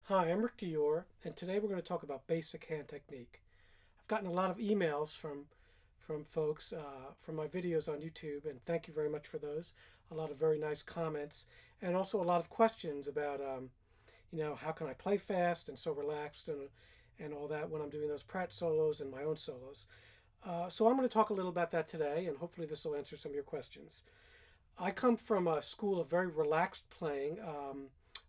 Hi, I'm Rick Dior, and today we're going to talk about basic hand technique. I've gotten a lot of emails from folks from my videos on YouTube, and thank you very much for those. A lot of very nice comments, and also a lot of questions about, how can I play fast and so relaxed and all that when I'm doing those Pratt solos and my own solos. So I'm going to talk a little about that today, and hopefully this will answer some of your questions. I come from a school of very relaxed playing.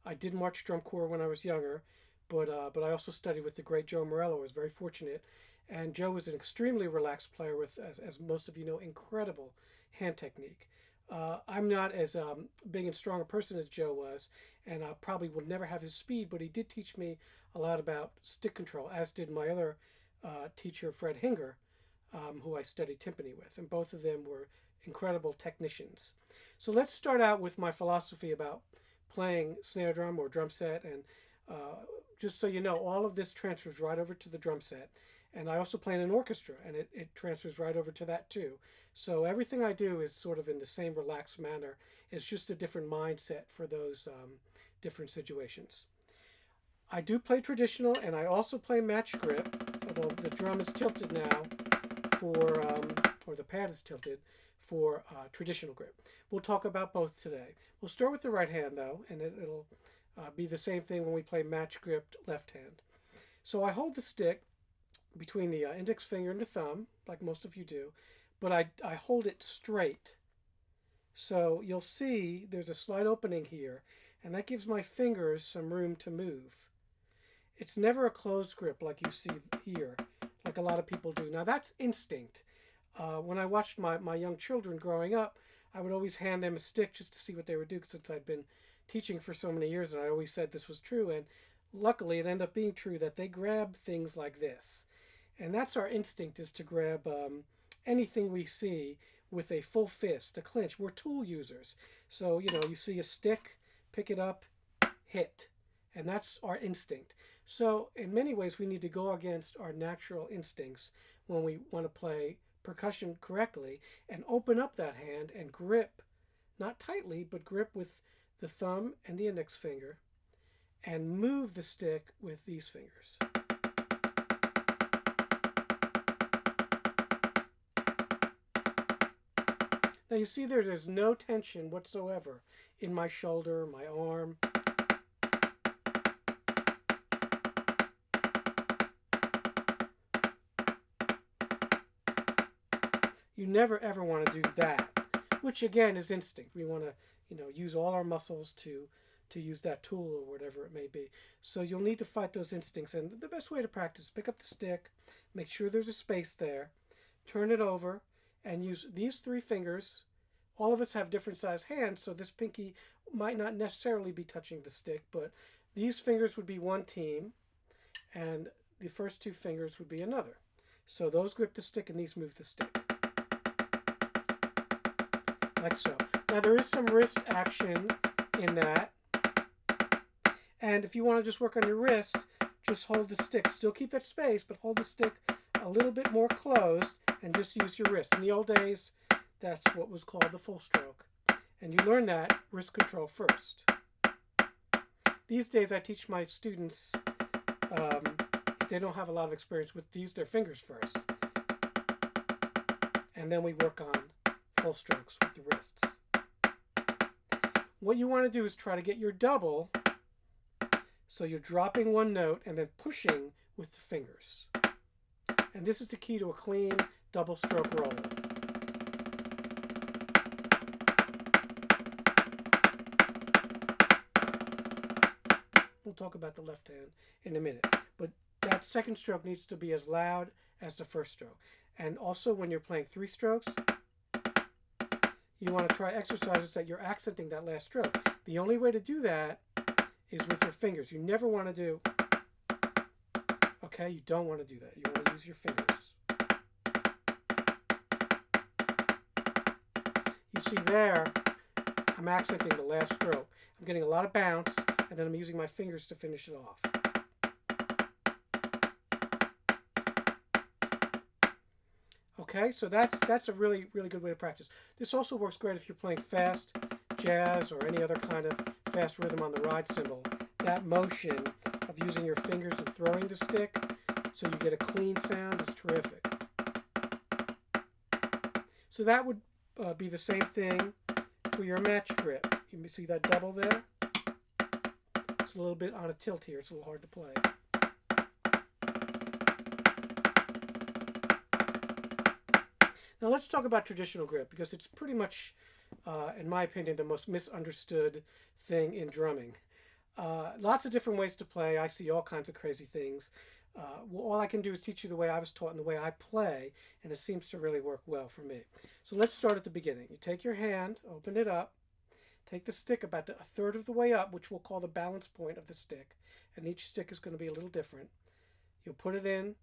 I did march drum corps when I was younger, but I also studied with the great Joe Morello. I was very fortunate, and Joe was an extremely relaxed player with, as most of you know, incredible hand technique. I'm not as big and strong a person as Joe was, and I probably would never have his speed, but he did teach me a lot about stick control, as did my other teacher, Fred Hinger, who I studied timpani with, and both of them were incredible technicians. So let's start out with my philosophy about playing snare drum or drum set, and just so you know, all of this transfers right over to the drum set. And I also play in an orchestra, and it transfers right over to that too. So everything I do is sort of in the same relaxed manner. It's just a different mindset for those different situations. I do play traditional, and I also play match grip, although the drum is tilted now or the pad is tilted for traditional grip. We'll talk about both today. We'll start with the right hand though, and it'll be the same thing when we play match gripped left hand. So I hold the stick between the index finger and the thumb, like most of you do, but I hold it straight. So you'll see there's a slight opening here, and that gives my fingers some room to move. It's never a closed grip like you see here, like a lot of people do. Now that's instinct. When I watched my young children growing up, I would always hand them a stick just to see what they would do, since I'd been teaching for so many years and I always said this was true. And luckily it ended up being true that they grab things like this. And that's our instinct, is to grab anything we see with a full fist, a clinch. We're tool users. So, you see a stick, pick it up, hit. And that's our instinct. So in many ways we need to go against our natural instincts when we want to play percussion correctly, and open up that hand and grip, not tightly, but grip with the thumb and the index finger, and move the stick with these fingers. Now you see there's no tension whatsoever in my shoulder, my arm. You never ever want to do that, which again is instinct. We want to, use all our muscles to use that tool or whatever it may be. So you'll need to fight those instincts, and the best way to practice: pick up the stick, make sure there's a space there, turn it over, and use these three fingers. All of us have different size hands, so this pinky might not necessarily be touching the stick, but these fingers would be one team, and the first two fingers would be another. So those grip the stick and these move the stick, like so. Now there is some wrist action in that, and if you want to just work on your wrist, just hold the stick. Still keep that space, but hold the stick a little bit more closed and just use your wrist. In the old days, that's what was called the full stroke, and you learn that wrist control first. These days I teach my students, if they don't have a lot of experience, to use their fingers first, and then we work on full strokes with the wrists. What you want to do is try to get your double, so you're dropping one note and then pushing with the fingers. And this is the key to a clean double stroke roll. We'll talk about the left hand in a minute, but that second stroke needs to be as loud as the first stroke. And also when you're playing three strokes, you want to try exercises that you're accenting that last stroke. The only way to do that is with your fingers. You never want to do, okay, you don't want to do that. You want to use your fingers. You see there, I'm accenting the last stroke. I'm getting a lot of bounce, and then I'm using my fingers to finish it off. Okay, so that's a really, really good way to practice. This also works great if you're playing fast jazz or any other kind of fast rhythm on the ride cymbal. That motion of using your fingers and throwing the stick, so you get a clean sound. It's terrific. So that would be the same thing for your match grip. You see that double there? It's a little bit on a tilt here. It's a little hard to play. Now let's talk about traditional grip, because it's pretty much, in my opinion, the most misunderstood thing in drumming. Lots of different ways to play. I see all kinds of crazy things. Well, all I can do is teach you the way I was taught and the way I play, and it seems to really work well for me. So let's start at the beginning. You take your hand, open it up, take the stick about a third of the way up, which we'll call the balance point of the stick, and each stick is going to be a little different. You'll put it in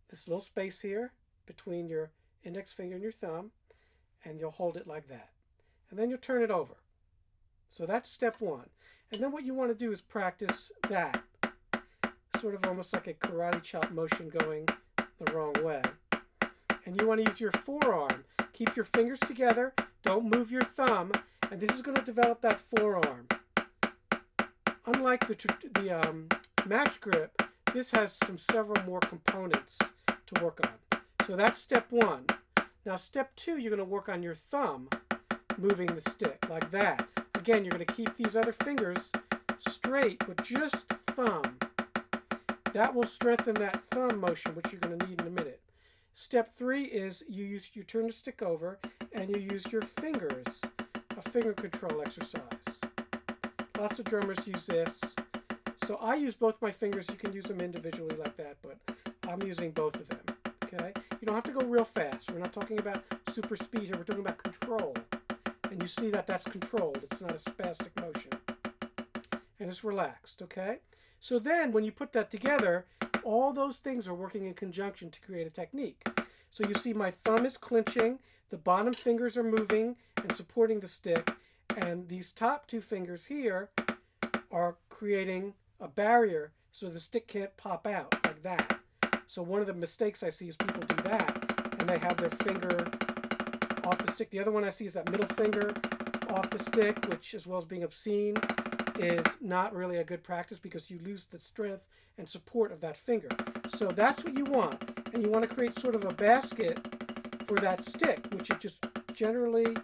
this little space here between your index finger and your thumb, and you'll hold it like that. And then you'll turn it over. So that's step one. And then what you want to do is practice that. Sort of almost like a karate chop motion going the wrong way. And you want to use your forearm. Keep your fingers together. Don't move your thumb. And this is going to develop that forearm. Unlike the match grip, this has several more components to work on. So that's step one. Now step two, you're going to work on your thumb moving the stick like that. Again, you're going to keep these other fingers straight with just thumb. That will strengthen that thumb motion, which you're going to need in a minute. Step three is you turn the stick over and you use your fingers, a finger control exercise. Lots of drummers use this. So I use both my fingers. You can use them individually like that, but I'm using both of them. Okay? You don't have to go real fast. We're not talking about super speed here. We're talking about control. And you see that that's controlled. It's not a spastic motion. And it's relaxed, okay? So then when you put that together, all those things are working in conjunction to create a technique. So you see my thumb is clenching, the bottom fingers are moving and supporting the stick, and these top two fingers here are creating a barrier so the stick can't pop out like that. So one of the mistakes I see is people do that, and they have their finger off the stick. The other one I see is that middle finger off the stick, which, as well as being obscene, is not really a good practice because you lose the strength and support of that finger. So that's what you want. And you want to create sort of a basket for that stick, which it just generally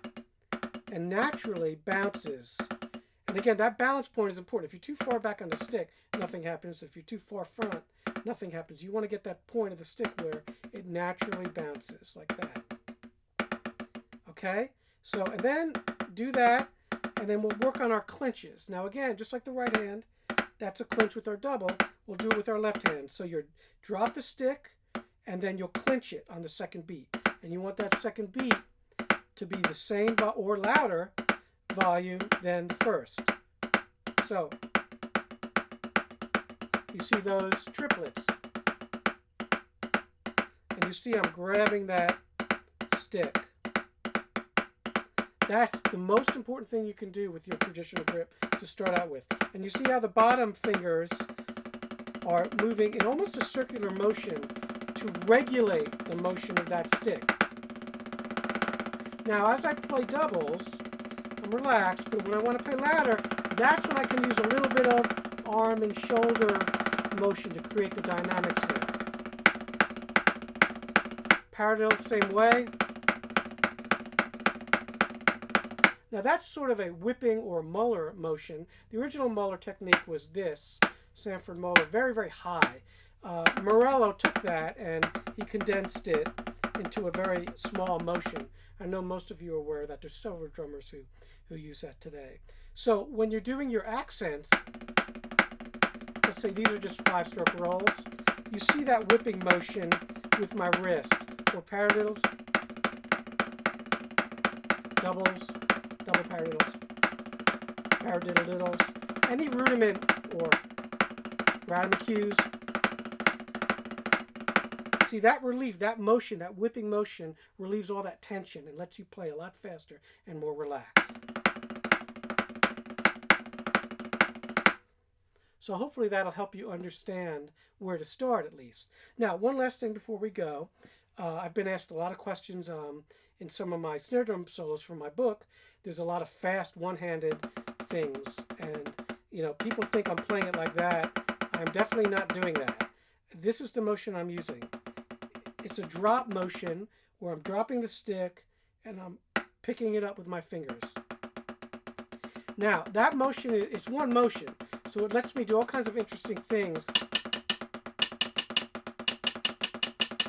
and naturally bounces. And again, that balance point is important. If you're too far back on the stick, nothing happens. If you're too far front, nothing happens. You want to get that point of the stick where it naturally bounces like that. Okay? So, and then do that, and then we'll work on our clinches. Now again, just like the right hand, that's a clinch with our double. We'll do it with our left hand. So you drop the stick, and then you'll clinch it on the second beat. And you want that second beat to be the same or louder volume than the first. So you see those triplets. And you see I'm grabbing that stick. That's the most important thing you can do with your traditional grip to start out with. And you see how the bottom fingers are moving in almost a circular motion to regulate the motion of that stick. Now, as I play doubles, I'm relaxed, but when I want to play louder, that's when I can use a little bit of arm and shoulder motion to create the dynamics here. Paradiddle, same way. Now that's sort of a whipping or Muller motion. The original Muller technique was this, Sanford Muller, very, very high. Morello took that and he condensed it into a very small motion. I know most of you are aware that there's several drummers who use that today. So when you're doing your accents, let's say these are just 5-stroke rolls, you see that whipping motion with my wrist, or paradiddles, doubles, double paradiddles, paradiddle-diddles, any rudiment or random cues. See, that relief, that motion, that whipping motion relieves all that tension and lets you play a lot faster and more relaxed. So hopefully that'll help you understand where to start at least. Now, one last thing before we go. I've been asked a lot of questions in some of my snare drum solos from my book. There's a lot of fast one-handed things, and you know, people think I'm playing it like that I'm definitely not doing that. This is the motion I'm using. It's a drop motion where I'm dropping the stick and I'm picking it up with my fingers. Now, that motion is one motion, so it lets me do all kinds of interesting things.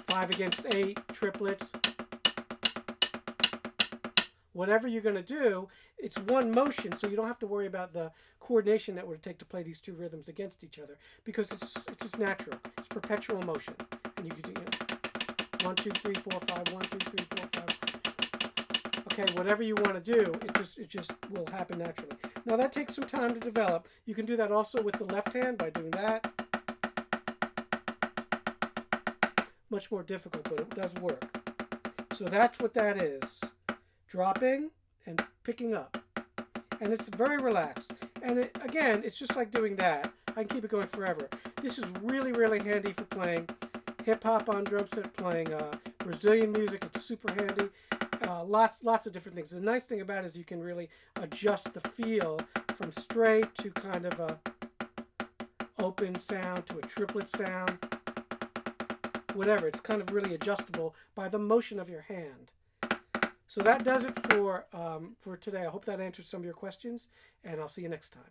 5 against 8, triplets. Whatever you're going to do, it's one motion, so you don't have to worry about the coordination that would take to play these two rhythms against each other, because it's just natural. It's perpetual motion. And you can do 1, 2, 3, 4, 5, 1, 2, 3, 4, 5. Okay, whatever you want to do, it just will happen naturally. Now that takes some time to develop. You can do that also with the left hand by doing that. Much more difficult, but it does work. So that's what that is. Dropping and picking up. And it's very relaxed. And again, it's just like doing that. I can keep it going forever. This is really, really handy for playing hip-hop on drum set, playing Brazilian music. It's super handy. Lots of different things. The nice thing about it is you can really adjust the feel from straight to kind of a open sound to a triplet sound. Whatever. It's kind of really adjustable by the motion of your hand. So that does it for today. I hope that answers some of your questions, and I'll see you next time.